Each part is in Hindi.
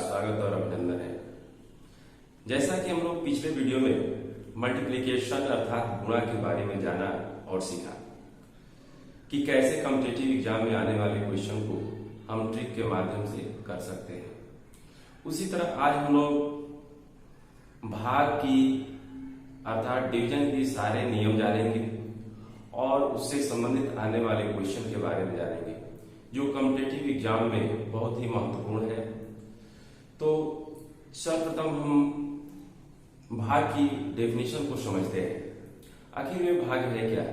स्वागत और अभिनंदन है। जैसा कि हम लोग पिछले वीडियो में मल्टीप्लिकेशन अर्थात गुणा के बारे में जाना और सीखा कि कैसे कॉम्पिटिटिव एग्जाम में आने वाले क्वेश्चन को हम ट्रिक के माध्यम से कर सकते हैं, उसी तरह आज हम लोग भाग की अर्थात डिवीजन के सारे नियम जानेंगे और उससे संबंधित आने वाले क्वेश्चन के बारे में जानेंगे जो कॉम्पिटिटिव एग्जाम में बहुत ही महत्वपूर्ण है। तो सर्वप्रथम हम भाग की डेफिनेशन को समझते हैं। आखिर में भाग है क्या?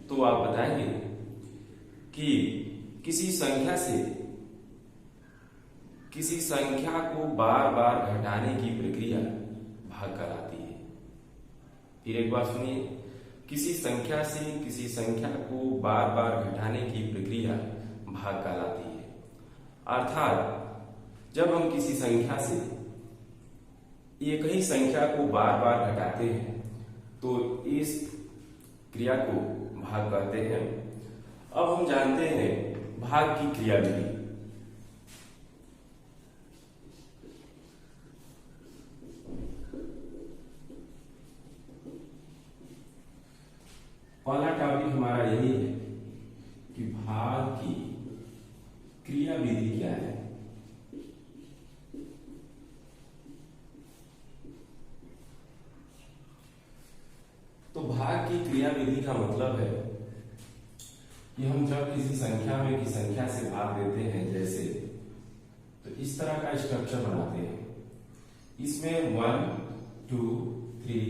तो आप बताएंगे कि किसी संख्या को बार बार घटाने की प्रक्रिया भाग कहलाती है। फिर एक बार सुनिए, किसी संख्या से किसी संख्या को बार बार घटाने की प्रक्रिया भाग कहलाती है। अर्थात जब हम किसी संख्या से एक ही संख्या को बार बार घटाते हैं तो इस क्रिया को भाग कहते हैं। अब हम जानते हैं भाग की क्रिया विधि। पहला टॉपिक हमारा यही है कि भाग की क्रिया विधि क्या है। तो भाग की क्रिया विधि का मतलब है कि हम जब किसी संख्या में किसी संख्या से भाग देते हैं, जैसे तो इस तरह का स्ट्रक्चर बनाते हैं। इसमें 1 2 3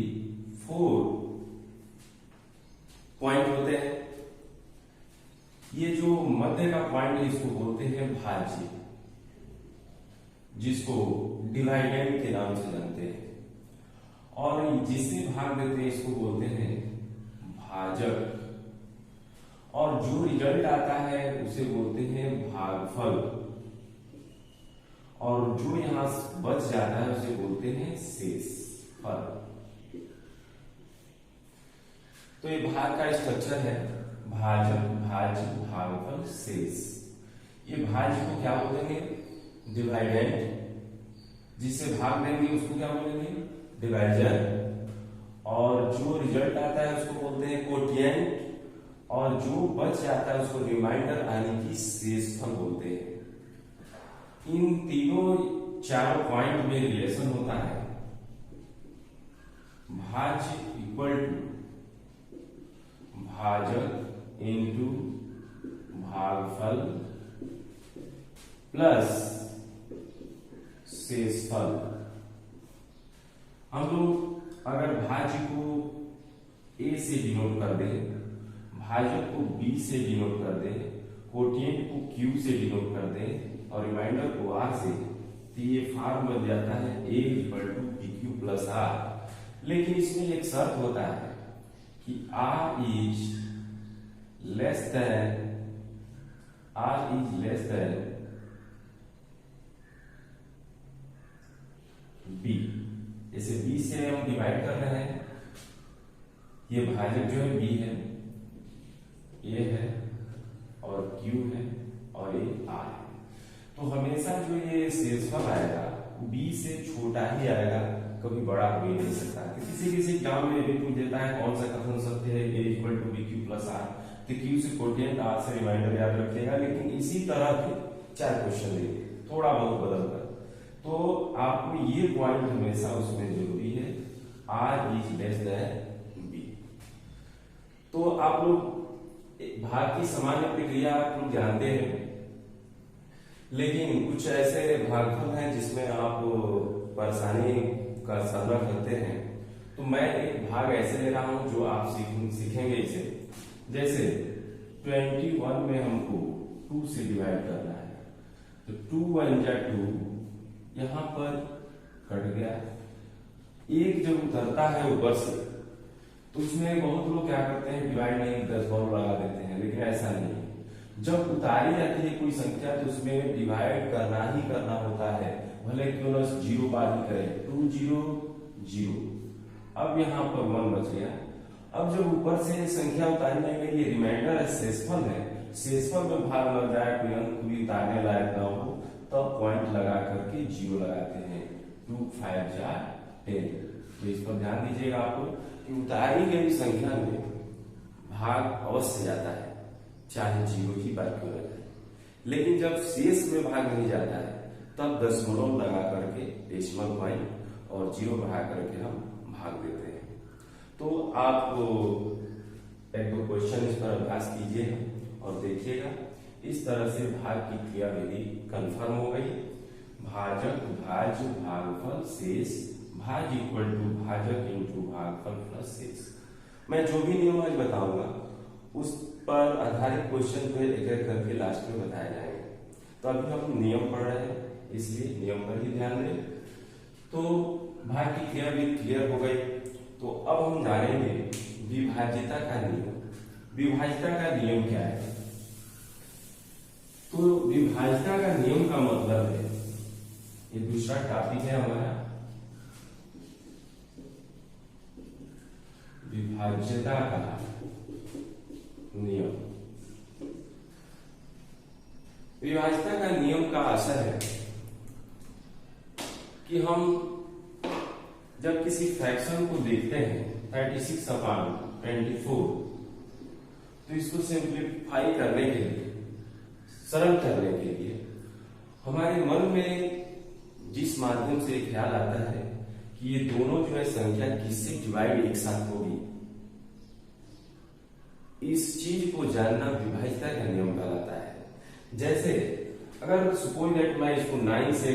4 पॉइंट होते हैं। ये जो मध्य का पॉइंट है इसको बोलते हैं भाज्य, जिसको डिवाइडेंड के नाम से जानते हैं, और जिसे भाग देते हैं इसको बोलते हैं भाजक, और जो रिजल्ट आता है उसे बोलते हैं भागफल, और जो यहां बच जाता है उसे बोलते हैं शेषफल। तो ये भाग का स्ट्रक्चर है, भाजक, भाज्य, भागफल, शेष। ये भाज्य को क्या बोलेंगे? डिवाइडेंड। जिससे भाग देंगे उसको क्या बोलेंगे? डिवाइजर। और जो रिजल्ट आता है उसको बोलते हैं कोटिएंट, और जो बच जाता है उसको रिमाइंडर यानी कि शेषफल बोलते हैं। इन तीनों चार पॉइंट में रिलेशन होता है भाज्य इक्वल टू भाजक इंटू भागफल प्लस शेषफल। हम लोग अगर भाज्य को ए से डिनोट कर दें, भाजक को बी से डिनोट कर दें, कोटिएंट को क्यू से डिनोट कर दें और रिमाइंडर को आर से, तो ये फॉर्म बन जाता है A equal to P Q plus R. लेकिन इसमें एक शर्त होता है कि R is less than B। जैसे B से हम डिवाइड कर रहे हैं, ये भाजक जो है B है, ये है और Q है और ये R है। तो हमेशा जो ये शेषफल आएगा B से छोटा ही आएगा, कभी बड़ा हो ही नहीं सकता। तो किसी एग्जाम में भी पूछ देता है कौन सा कथन सत्य है, A equal to B Q plus R, तो क्यू से कोटिएंट, आर से रिमाइंडर याद रखिएगा। लेकिन इसी तरह के 4 क्वेश्चन देंगे, थोड़ा बहुत बदल कर। तो आपको ये पॉइंट हमेशा उसमें जरूरी है, R is less than B. तो आप लोग भाग की सामान्य प्रक्रिया आप लोग जानते हैं, लेकिन कुछ ऐसे भागफल हैं जिसमें आप परेशानी का सामना करते हैं। तो मैं एक भाग ऐसे ले रहा हूं जो आप सीखेंगे इसे। जैसे 21 में हमको 2 से डिवाइड करना है, तो 2 1 जा 2, यहां पर कट गया। एक जब उतरता है ऊपर से तो उसमें बहुत लोग क्या करते हैं, डिवाइड नहीं 10 बार लगा देते हैं, लेकिन ऐसा नहीं है। जब उतारी जाती है कोई संख्या तो उसमें डिवाइड करना ही करना होता है, भले क्यों ना 0 बार ही करें। 2 0 0, अब यहां पर 1 बच गया। अब जब ऊपर से संख्या उतारने में ये रिमाइंडर है, शेषफल है, शेषफल में भाग लग जाए, कोई अंक भी उतारने लायक ना हो, तब पॉइंट लगा करके 0 लगाते हैं। 2 5 जा 10। तो इस पर ध्यान दीजिएगा आपको कि उतारी गई संख्या में भाग अवश्य जाता है, चाहे 0 ही बार क्यों न जाए। लेकिन जब शेष में भाग नहीं जाता है तब दशमलव लगा करके डेसिमल पॉइंट और 0 बढ़ा करके हम भाग देते हैं। तो आप एक दो क्वेश्चन इस पर अभ्यास कीजिएगा और देखिएगा। इस तरह से भाग की क्रियाविधि कंफर्म हो गई। भाजक भाज्य भागफल शेष, भाज इक्वल टू भाजक इंटू भागफल प्लस शेष। मैं जो भी नियम आज बताऊंगा उस पर आधारित क्वेश्चन को एक एक करके लास्ट में बताए जाएंगे। तो अभी हम नियम पढ़ रहे हैं, इसलिए नियम पर ही ध्यान दें। तो भाग की क्रियाविधि क्लियर हो गई। तो अब हम जानेंगे विभाज्यता का नियम। विभाज्यता का नियम क्या है? तो विभाज्यता का नियम का मतलब है, ये दूसरा टॉपिक है हमारा, विभाज्यता का नियम। विभाज्यता का नियम का असर है कि हम जब किसी फ्रैक्शन को देखते हैं 36/24, तो इसको सिंप्लीफाई करने के लिए, सरल करने के लिए हमारे मन में जिस माध्यम से ख्याल आता है कि ये दोनों जो है संख्या किससे डिवाइड एक साथ होगी, इस चीज को जानना विभाज्यता का नियम कहलाता है। जैसे अगर सपोज दैट मैं इसको 9 से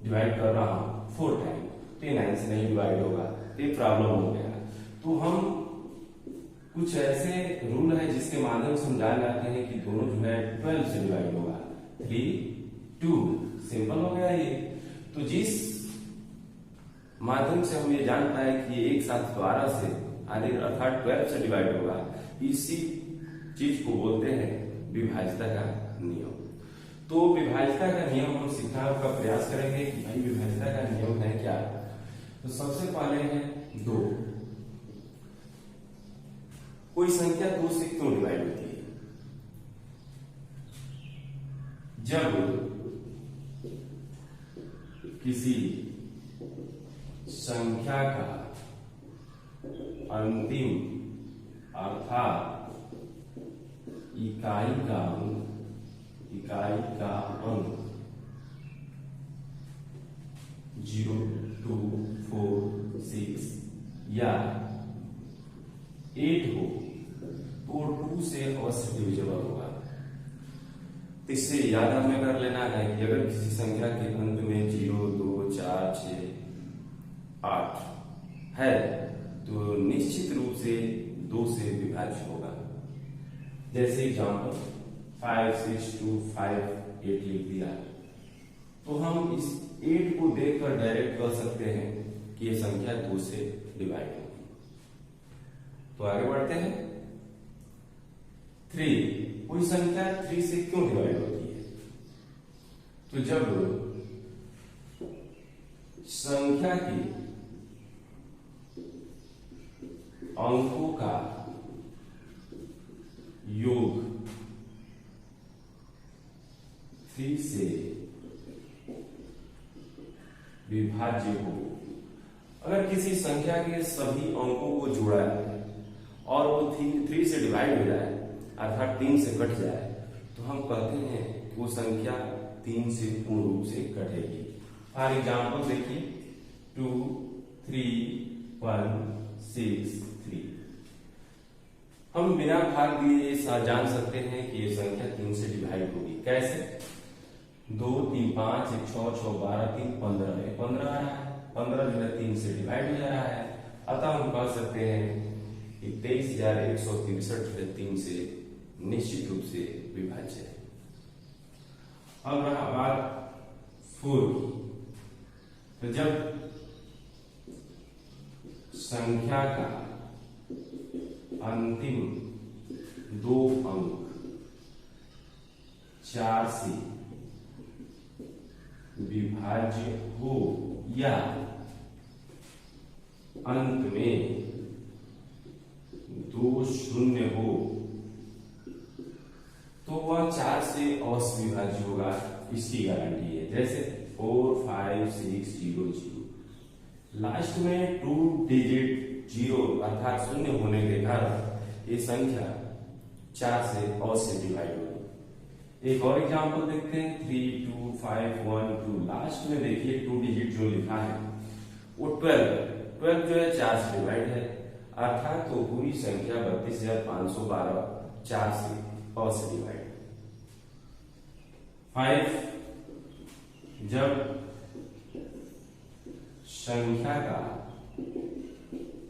डिवाइड कर रहा हूं 4 टाइम, तो 9 से नहीं डिवाइड होगा, तो ये प्रॉब्लम हो गया। तो हम कुछ ऐसे रूल है जिसके माध्यम से हम जान जाते हैं कि दोनों जो है 12 से डिवाइड होगा। 3 2 सिंपल हो गया ये। तो जिस माध्यम से हम ये जान पाए कि ये एक साथ 12 से अर्थात 12 से डिवाइड होगा, इसी चीज को बोलते हैं विभाज्यता का नियम। तो विभाज्यता का नियम हम सीखने का प्रयास करेंगे कि भाई विभाज्यता का नियम है क्या। तो सबसे पहले है 2। कोई संख्या 2 से क्यों डिवाइड होती है? जब किसी संख्या का अंतिम अर्थात इकाई का अंक 0 2 4 6 या 8 हो तो 2 से अवश्य डिविजिबल होगा। तो इससे याद हमें कर लेना है कि अगर किसी संख्या के अंत में 0 2 4 6 8 है तो निश्चित रूप से 2 से विभाज्य होगा। जैसे एग्जाम्पल 5 6 2 5 8 लिख दिया, तो हम इस 8 को देखकर डायरेक्ट कह सकते हैं कि ये संख्या 2 से डिवाइड होगी। तो आगे बढ़ते हैं। 3, कोई संख्या 3 से क्यों डिवाइड होती है? तो जब संख्या की अंकों का योग 3 से विभाज्य हो। अगर किसी संख्या के सभी अंकों को जोड़ा जाए और वो 3 से डिवाइड हो जाए अर्थात 3 से कट जाए, तो हम कहते हैं कि वो संख्या 3 से पूर्ण रूप से कटेगी। फॉर एग्जाम्पल देखिए 2 3 1 6 3। हम बिना भाग दिए जान सकते हैं कि ये संख्या 3 से डिवाइड होगी। कैसे? 2 3 5 1 6 6 12 3 15 है, 15 आ रहा है, 15 जो है 3 से डिवाइड हो जा रहा है। अतः हम कह सकते हैं कि 23,163 जो है 3 से निश्चित रूप से विभाज्य है। अब रहा बात 4। तो जब संख्या का अंतिम 2 अंक 4 से विभाज्य हो या अंत में 2 शून्य हो, तो वह 4 से अवश्य विभाज्य होगा। इसकी गारंटी है। जैसे 45600, लास्ट में 2 डिजिट जीरो अर्थात शून्य होने के कारण ये संख्या 4 से अवश्य डिवाइड होगी। एक और एग्जांपल देखते हैं, 32512, लास्ट में देखिए 2 डिजिट जो लिखा है वो 12 जो है 4 से डिवाइड है, अर्थात तो पूरी संख्या 32,512 4 से अवश्य डिवाइड। 5, जब संख्या का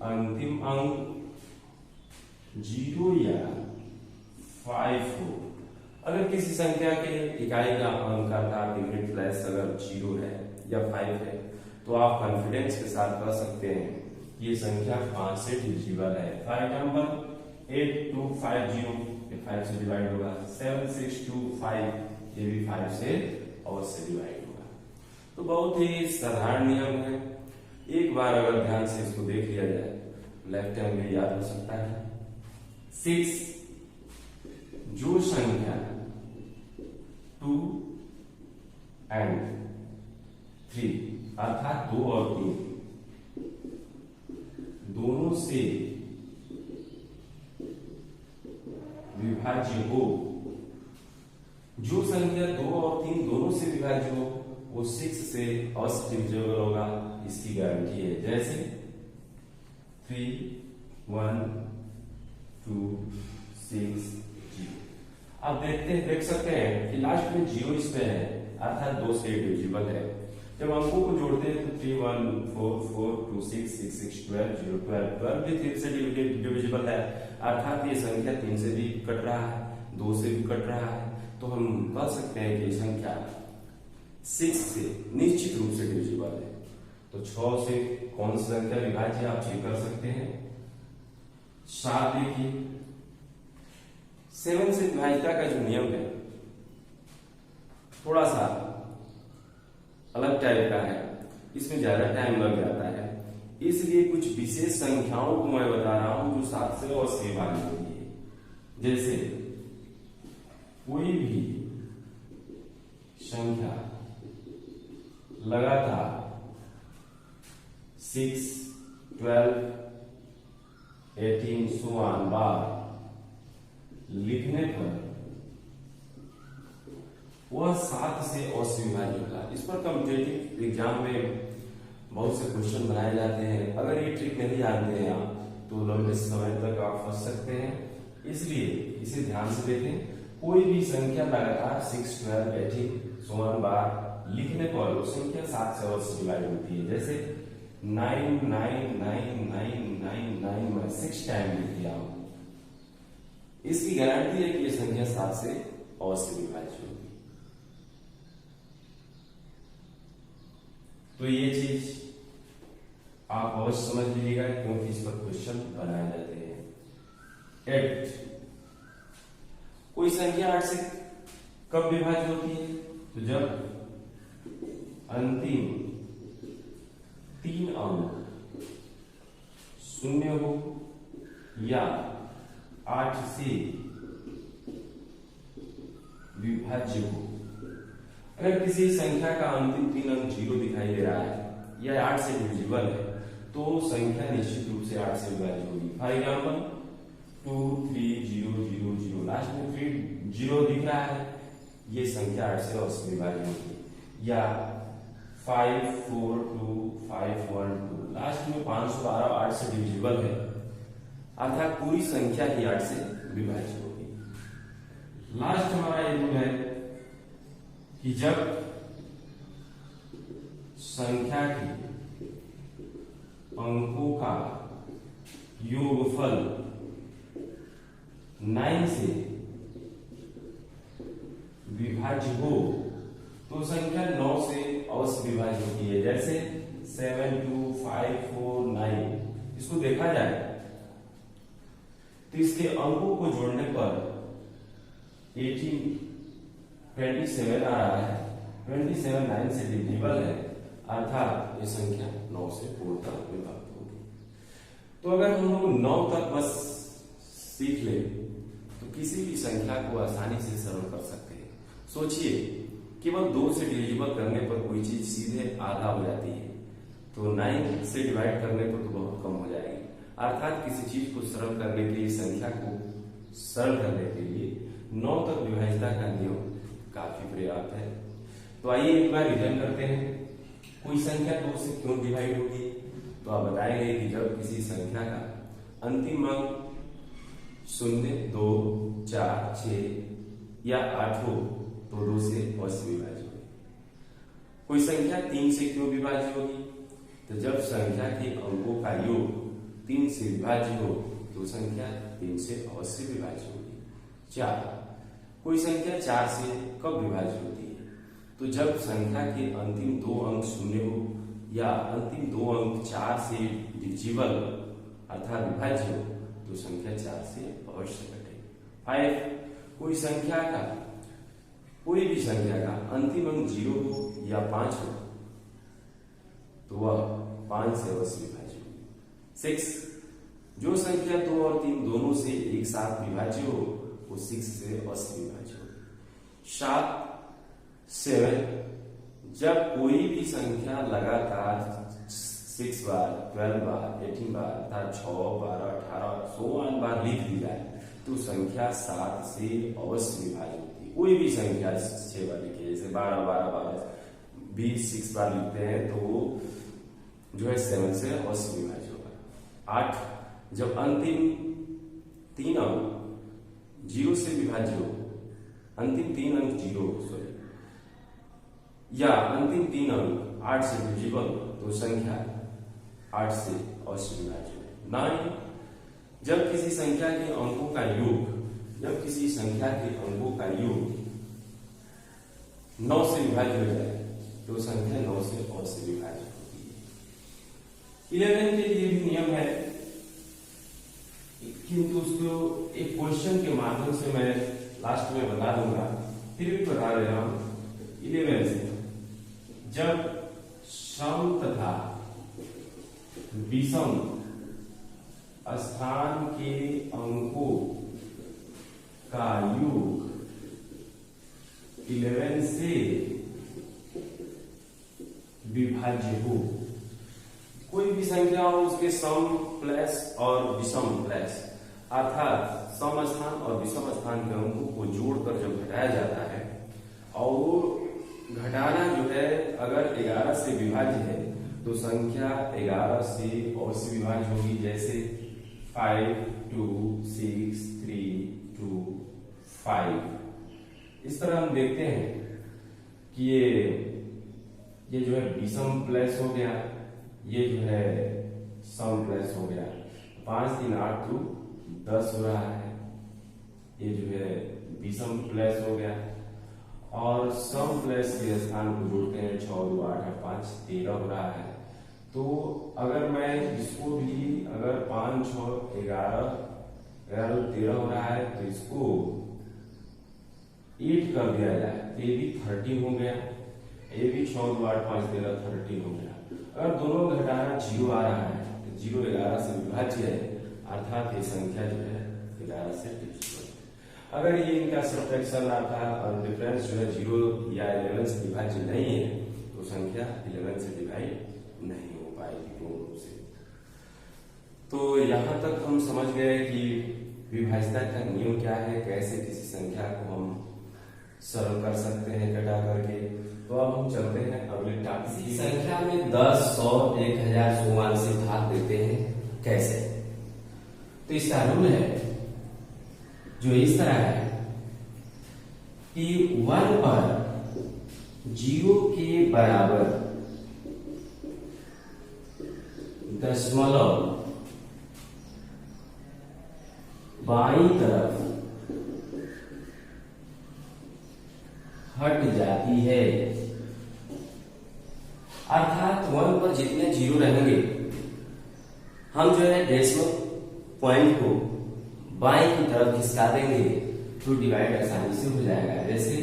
अंतिम अंक 0 या 5 हो, अगर किसी संख्या के इकाई का अंक अर्थात यूनिट प्लेस अगर 0 है या 5 है तो आप कॉन्फिडेंस के साथ कह सकते हैं कि ये संख्या 5 से डिविजिबल है। फॉर एग्जाम्पल 8250 ये 5 से डिवाइड होगा, 7625 ये भी 5 से अवश्य डिवाइड होगा। तो बहुत ही साधारण नियम है, एक बार अगर ध्यान से इसको देख लिया जाए लाइफ टाइम में याद हो सकता है। 6, जो संख्या 2 एंड 3 अर्थात 2 और 3 दोनों से विभाज्य हो, जो संख्या 2 और 3 दोनों से विभाज्य हो वो 6 से अवश्य डिविजिबल होगा, इसकी गारंटी है। जैसे 3 1 2 6 0। आप देख सकते हैं कि लास्ट में 0 इसमें है अर्थात 2 से डिविजिबल है। जब अंकों को जोड़ते हैं तो 3 1 4 4 2 6 6 6 12 0 12 भी 3 से डिविजिबल है, अर्थात ये संख्या 3 से भी कट रहा है, 2 से भी कट रहा है, तो हम कह सकते हैं कि संख्या 6 से निश्चित रूप से डिविजिबल है। तो 6 से कौन सी संख्या विभाज्य आप चेक कर सकते हैं। 7 देखिए, 7 से विभाज्यता का जो नियम है थोड़ा सा अलग टाइप का है, इसमें ज्यादा टाइम लग जाता है, इसलिए कुछ विशेष संख्याओं को मैं बता रहा हूं जो 7 से अवश्य विभाज्य होती है। जैसे कोई भी संख्या लगातार 6 12 18 so on बार लिखने पर वह 7 से अवश्य विभाज्य होगा। इस पर कॉम्पिटिटिव एग्जाम में बहुत से क्वेश्चन बनाए जाते हैं, अगर ये ट्रिक नहीं जानते हैं आप तो लंबे समय तक आप फंस सकते हैं, इसलिए इसे ध्यान से देखें। कोई भी संख्या लगातार 6 12 18 so on बार लिखने पर वो संख्या 7 से अवश्य डिवाइड होती है। जैसे 9 9 9 9 9 9 मैं 6 टाइम लिख दिया हूं, इसकी गारंटी है कि ये संख्या 7 से अवश्य विभाज्य होगी। तो ये चीज आप अवश्य समझ लीजिएगा क्योंकि इस पर क्वेश्चन बनाए जाते हैं। 8, कोई संख्या 8 से कब विभाज्य होती है, तो जब अंतिम 3 अंक 0 हो या 8 से विभाज्य हो। अगर किसी संख्या का अंतिम 3 अंक 0 दिखाई दे रहा है या 8 से डिविजिबल है तो संख्या निश्चित रूप से 8 से विभाज्य होगी। फॉर एग्जाम्पल 2 3 0 0 0, लास्ट में 3 0 दिख रहा है, ये संख्या 8 से अवश्य विभाज्य होगी। या 5 4 2 5 1 2, लास्ट में 512 8 से डिविजिबल है, अर्थात पूरी संख्या ही 8 से विभाज्य होगी। लास्ट हमारा ये रूल है कि जब संख्या के अंकों का योगफल 9 से विभाज्य हो तो संख्या 9 से अवश्य विभाज्य होती है। जैसे 7 2 5 4 9, इसको देखा जाए तो इसके अंकों को जोड़ने पर 18 27 आ रहा है, 27 9 से डिविजिबल है, अर्थात ये संख्या 9 से पूर्णतः विभक्त होगी। तो अगर हम लोग 9 तक बस सीख ले तो किसी भी संख्या को आसानी से सरल कर सकते हैं। सोचिए केवल 2 से डिविजिबल करने पर कोई चीज सीधे आधा हो जाती है, तो 9 से डिवाइड करने पर तो बहुत कम हो जाएगी। अर्थात किसी चीज को सरल करने के लिए, संख्या को सरल करने के लिए 9 तक विभाज्यता का नियम काफी पर्याप्त है। तो आइए एक बार रिटर्न करते हैं। कोई संख्या 2 से क्यों डिवाइड होगी, तो आप बताएंगे कि जब किसी संख्या का अंतिम अंक 0, 2, 4, 6 या 8 हो तो 2 से अवश्य विभाज्य होगी। कोई संख्या 3 से क्यों विभाज्य होगी, तो जब संख्या के अंकों का योग 3 से विभाज्य हो तो संख्या 3 से अवश्य विभाज्य होगी। 4, कोई संख्या 4 से कब विभाज्य होती है, तो जब संख्या के अंतिम 2 अंक 0 हो या अंतिम 2 अंक 4 से डिविजिबल अर्थात विभाज्य हो तो संख्या 4 से अवश्य घटे। 5, कोई भी संख्या का अंतिम अंक 0 हो या 5 हो तो वह 5 से अवश्य विभाज्य होगी। 6, जो संख्या 2 और 3 दोनों से एक साथ विभाज्य हो वो 6 से अवश्य विभाज्य होगी। 7, जब कोई भी संख्या लगातार 6 बार, 12 बार, 18 बार अर्थात 6, 12, 18, 16 बार लिख दी जाए तो संख्या 7 से अवश्य विभाज्य होती है। कोई भी संख्या 6 बार लिखी, जैसे 12, 12, 12, 20, 6 बार लिखते हैं तो वो जो है 7 से अवश्य विभाज्य होगा। 8, जब अंतिम 3 अंक 0 से विभाज्य हो, अंतिम 3 अंक 0 सॉरी या अंतिम 3 अंक 8 से डिविजिबल तो संख्या 8 से अवश्य विभाज्य हो। 9, जब किसी संख्या के अंकों का योग 9 से विभाज्य हो जाए तो संख्या 9 से अवश्य विभाज्य होती है। 11 के लिए भी नियम है, किंतु उसको एक क्वेश्चन के माध्यम से मैं लास्ट में बता दूंगा, फिर भी बता दे रहा हूं। 11 से जब सम तथा विषम स्थान के अंकों का योग 11 से विभाज्य हो, कोई भी संख्या हो उसके सम प्लस और विषम प्लस अर्थात सम स्थान और विषम स्थान के अंकों को जोड़कर जब घटाया जाता है और वो घटाना जो है अगर 11 से विभाज्य है तो संख्या 11 से अवश्य विभाज्य होगी। जैसे 5, 2, 6, 3, 2, 5। इस तरह हम देखते हैं कि ये जो है विषम प्लस हो गया, ये जो है सम प्लस हो गया। 5, 3, 8, 2, 10 हो रहा है, ये जो है विषम प्लस हो गया। और सम प्लस के स्थान को जोड़ते हैं 6, 2, 8, 5, 13 हो रहा है। तो अगर मैं इसको भी अगर 5, 6, 11, 13 हो रहा है तो इसको 8 कर दिया जाए तो ये भी 13 हो गया, ये भी 6, 2, 8, 5, 13, 13 हो गया। अगर दोनों घटाना 0 आ रहा है तो 0 11 से विभाज्य है, अर्थात ये संख्या जो है 11 से डिविजिबल। अगर ये इनका सब्ट्रैक्शन अर्थात डिफरेंस जो है 0 या 11 से विभाज्य नहीं है तो संख्या 11 से डिवाइड नहीं हो पाएगी पूर्ण रूप से। तो यहाँ तक हम समझ गए कि विभाज्यता का नियम क्या है, कैसे किसी संख्या को हम सरल कर सकते हैं घटा करके। तो अब हम चलते हैं अगले टॉपिक की। संख्या में 10, 100, 1000 सोमान से भाग देते हैं कैसे। तो इसका रूल है जो इस तरह है कि 1 पर 0 के बराबर दशमलव बाईं तरफ हट जाती है, अर्थात 1 पर जितने 0 रहेंगे हम जो है डेसिमल पॉइंट को बाईं की तरफ खिसका देंगे तो डिवाइड आसानी से हो जाएगा। जैसे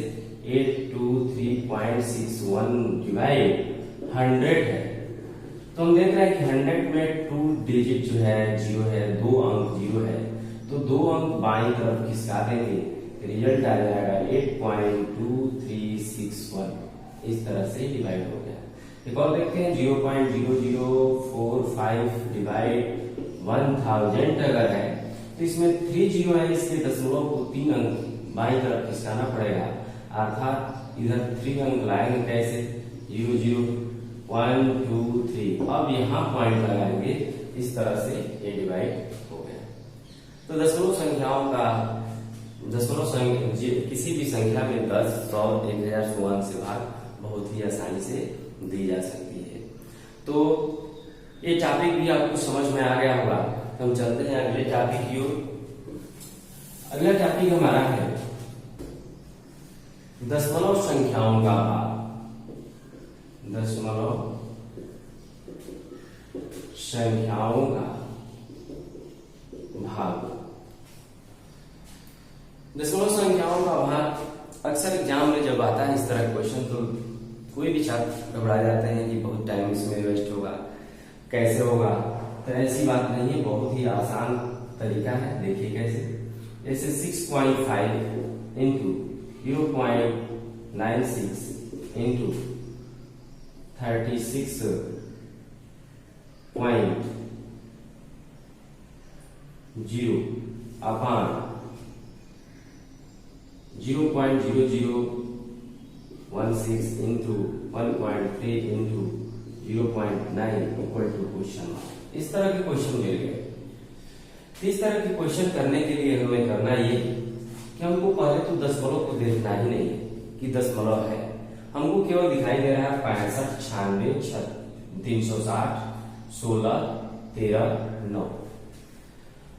823.61 डिवाइड 100 है तो हम देख रहे हैं कि 100 में 2 डिजिट जो है 0 है, 2 अंक 0 है, तो 2 अंक बाईं तरफ खिसका देंगे, रिजल्ट आ जाएगा 8.236 361 इस तरह से डिवाइड हो गया। एक और देखते हैं 0.0045 डिवाइड 1000 अगर है तो इसमें 3 जीरो है, इसलिए दशमलव को 3 अंक बाईं तरफ खिसकाना पड़ेगा, अर्थात इधर 3 अंक लाएंगे कैसे 0 0 1 2 3। अब यहाँ पॉइंट लगाएंगे, इस तरह से ये डिवाइड हो गया। तो दशमलव संख्याओं का किसी भी संख्या में 10, 100, 1000 100 से भाग बहुत ही आसानी से दी जा सकती है। तो ये टॉपिक भी आपको समझ में आ गया होगा। हम चलते हैं अगले टॉपिक की ओर। अगला टॉपिक हमारा है दशमलव संख्याओं का भाग। दशमलव संख्याओं का भाग। दशमलव संख्याओं का भाग अक्सर एग्जाम में जब आता है इस तरह का क्वेश्चन तो कोई भी छात्र घबरा जाते हैं कि बहुत टाइम इसमें वेस्ट होगा, कैसे होगा। तो ऐसी बात नहीं है, बहुत ही आसान तरीका है। देखिए कैसे, जैसे 6.5 into 0.96 into 36.0 upon 0.0016 into 1.3 into 0.9 equal to question mark. इस तरह के क्वेश्चन मिल गए। इस तरह के क्वेश्चन करने के लिए हमें करना ये कि हमको पहले तो दशमलव को देखना ही नहीं है कि दशमलव है, हमको केवल दिखाई दे रहा है 65, 96, 360, 16, 13, 9।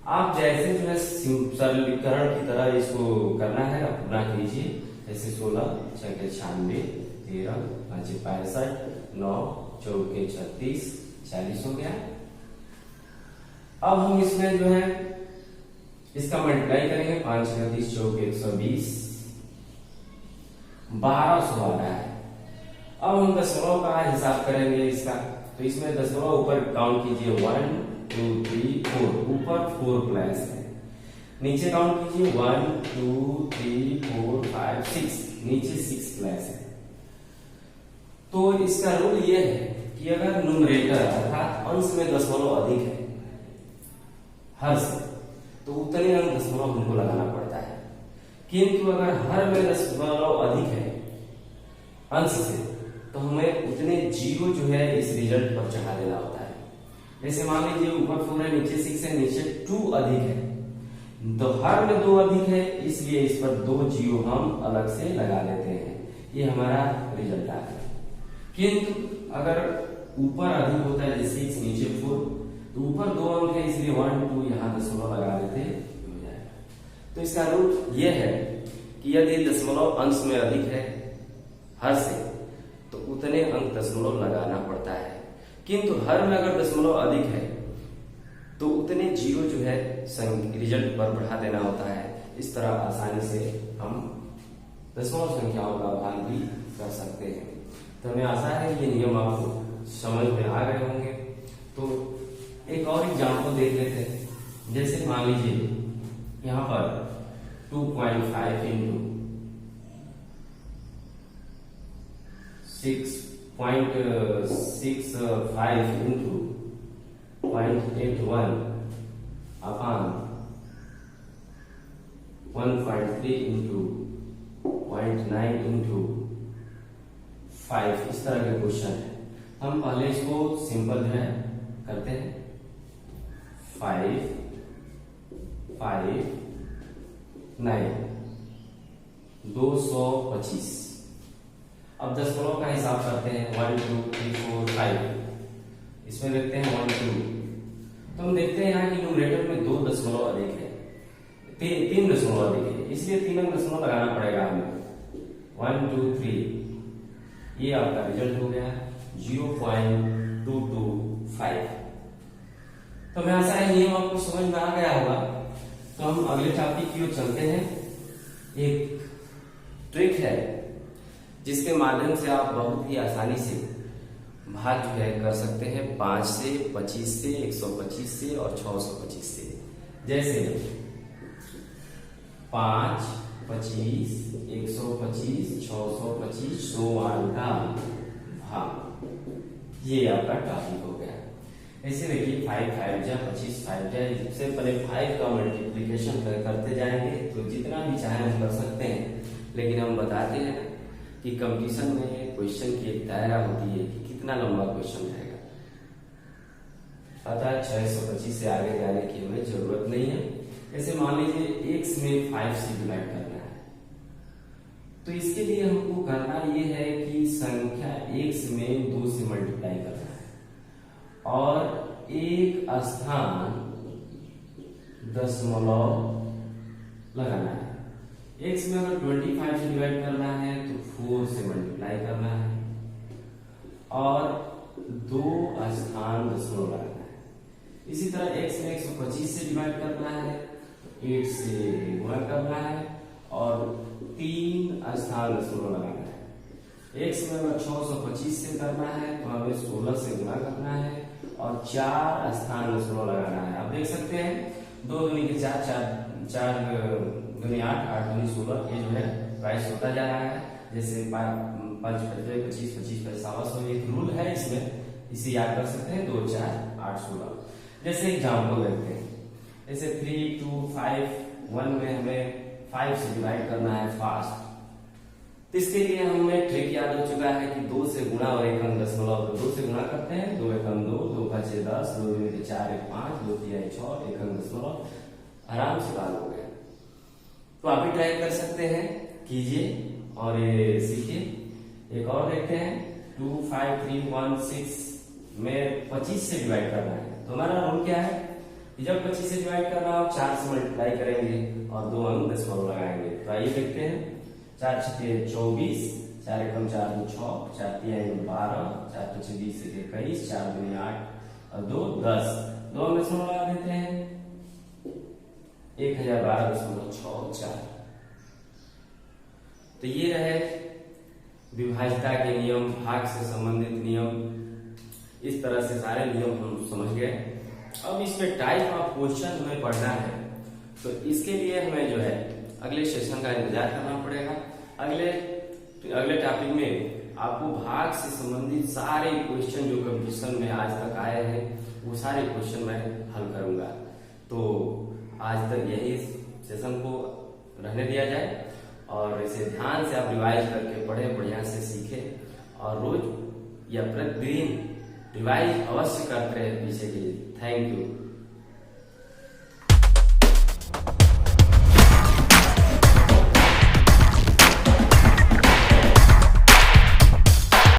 आप जैसे जो है सरलीकरण की तरह इसको करना है, अपना कीजिए। जैसे 16, 6 के 96, 13, 5 65, 9 4 के 36, 40 हो गया। अब हम इसमें जो है इसका मल्टीप्लाई करेंगे, 5 के 30, 4 के 120, 1200 आ रहा है। अब हम दशमलव का हिसाब करेंगे इसका, तो इसमें दशमलव ऊपर काउंट कीजिए 1 2 3 4, ऊपर 4 प्लस है, नीचे काउंट कीजिए 1 2 3 4 5 6, नीचे 6 प्लस है। तो इसका रूल ये है कि अगर न्यूमरेटर अर्थात अंश में दशमलव अधिक है हर से, तो उतने अंक दशमलव हमको लगाना पड़ता है। किंतु अगर हर में दशमलव अधिक है अंश से, तो हमें उतने जीरो जो है इस रिजल्ट पर चढ़ा देना होता है। जैसे मान लीजिए ऊपर 4 है, नीचे 6 है, नीचे 2 अधिक है, तो हर में 2 अधिक है, इसलिए इस पर 2 जीरो हम अलग से लगा देते हैं। ये हमारा रिजल्ट आ गया। किंतु अगर ऊपर अधिक होता है जैसे 6 नीचे 4, तो ऊपर 2 अंक है, इसलिए 1 2 यहाँ दशमलव लगा देते हो जाएगा। तो इसका रूल ये है कि यदि दशमलव अंश में अधिक है हर से, तो उतने अंक दशमलव लगाना पड़ता है। किंतु हर में अगर दशमलव अधिक है तो उतने जीरो जो है रिजल्ट पर बढ़ा देना होता है। इस तरह आसानी से हम दशमलव संख्याओं का भाग भी कर सकते हैं। तो हमें आशा है ये नियम आपको समझ में आ गए होंगे। तो एक और एग्जाम्पल देख लेते हैं। जैसे मान लीजिए यहाँ पर 2.5 इंटू 6.65 इंटू 0.81 अपान 1.3 इंटू 0.9 इंटू 5, इस तरह के क्वेश्चन है। हम पहले इसको सिंपल जो है करते हैं। 5 5 9 225। अब दशमलव का हिसाब करते हैं 1 2 3 4 5, इसमें देखते हैं 1 2। तो हम देखते हैं यहाँ की न्यूमरेटर में 2 दशमलव अधिक है, 3 दशमलव अधिक है, इसलिए 3 अंक दशमलव लगाना पड़ेगा हमें। 1 2 3, ये आपका रिजल्ट हो गया 0.225। तो मैं आशा है नियम आपको समझ में आ गया होगा। तो हम अगले टॉपिक की ओर चलते हैं। एक ट्रिक है जिसके माध्यम से आप बहुत ही आसानी से भाग जो है कर सकते हैं 5 से, 25 से, 125 से और 625 से। जैसे 5 25, 125, 625 सोवान का भाग, ये आपका टॉपिक हो गया। ऐसे देखिए 5 5 जा 25, 5 जा, इससे पहले 5 का मल्टीप्लीकेशन करते जाएंगे तो जितना भी चाहे हम कर सकते हैं, लेकिन हम बताते हैं कि कंपटीशन में क्वेश्चन की एक दायरा होती है कि कितना लंबा क्वेश्चन रहेगा। अतः 625 से आगे जाने की हमें जरूरत नहीं है। ऐसे मान लीजिए x में 5 से डिवाइड करना है, तो इसके लिए हमको करना ये है कि संख्या x में 2 से मल्टीप्लाई करना है और एक स्थान दशमलव लगाना है। x में अगर 25 से डिवाइड करना है तो 4 से मल्टीप्लाई करना है और 2 स्थान दशमलव लगाना है। इसी तरह x में 125 से डिवाइड करना है, 8 से गुणा करना है और 3 स्थान दशमलव लगाना है। x में अगर 625 से करना है तो हमें 16 से गुणा करना है और 4 स्थान दशमलव लगाना है। आप देख सकते हैं 2 दूनी के 4, 4 दूनी 8, 8 दूनी 16, ये जो है प्राइस होता जा रहा है। जैसे 5 25 25 55 एक रूल है इसमें, इसे याद कर सकते हैं। 2 4 8 16। जैसे एग्जाम्पल देखते हैं, जैसे 3 2 5 1 में हमें 5 से डिवाइड करना है फास्ट, तो इसके लिए हमें ट्रिक याद हो चुका है कि 2 से गुणा और एक अंक दशमलव, तो 2 से गुणा करते हैं, 2 एकम 2, 2 5 10, 2 दूनी 4 1 5, 2 3 6, एक अंक दशमलव, आराम से बात हो गया। तो आप भी ट्राई कर सकते हैं, कीजिए और ये सीखिए। एक और देखते हैं 2 5 3 1 6 में 25 से डिवाइड करना है, तो हमारा रूल क्या है कि जब 25 से डिवाइड करना हो 4 से मल्टीप्लाई करेंगे और 2 अंक दशमलव लगाएंगे। तो आइए देखते हैं 4 6 24, 4 एकम 4 2 6, 4 3 12, 4 5 20 21, 4 दूनी 8 और 2 10, 2 अंक दशमलव लगा देते हैं 1012.64। तो ये रहे विभाज्यता के नियम, भाग से संबंधित नियम। इस तरह से सारे नियम हम समझ गए। अब इसमें टाइप ऑफ क्वेश्चन हमें पढ़ना है, तो इसके लिए हमें जो है अगले सेशन का इंतजार करना पड़ेगा। अगले टॉपिक में आपको भाग से संबंधित सारे क्वेश्चन जो कंपटीशन में आज तक आए हैं वो सारे क्वेश्चन मैं हल करूंगा। तो आज तक यही सेशन को रहने दिया जाए और इसे ध्यान से आप रिवाइज करके पढ़े, बढ़िया से सीखें और रोज या प्रतिदिन रिवाइज अवश्य करते रहे पीछे के लिए। Thank you.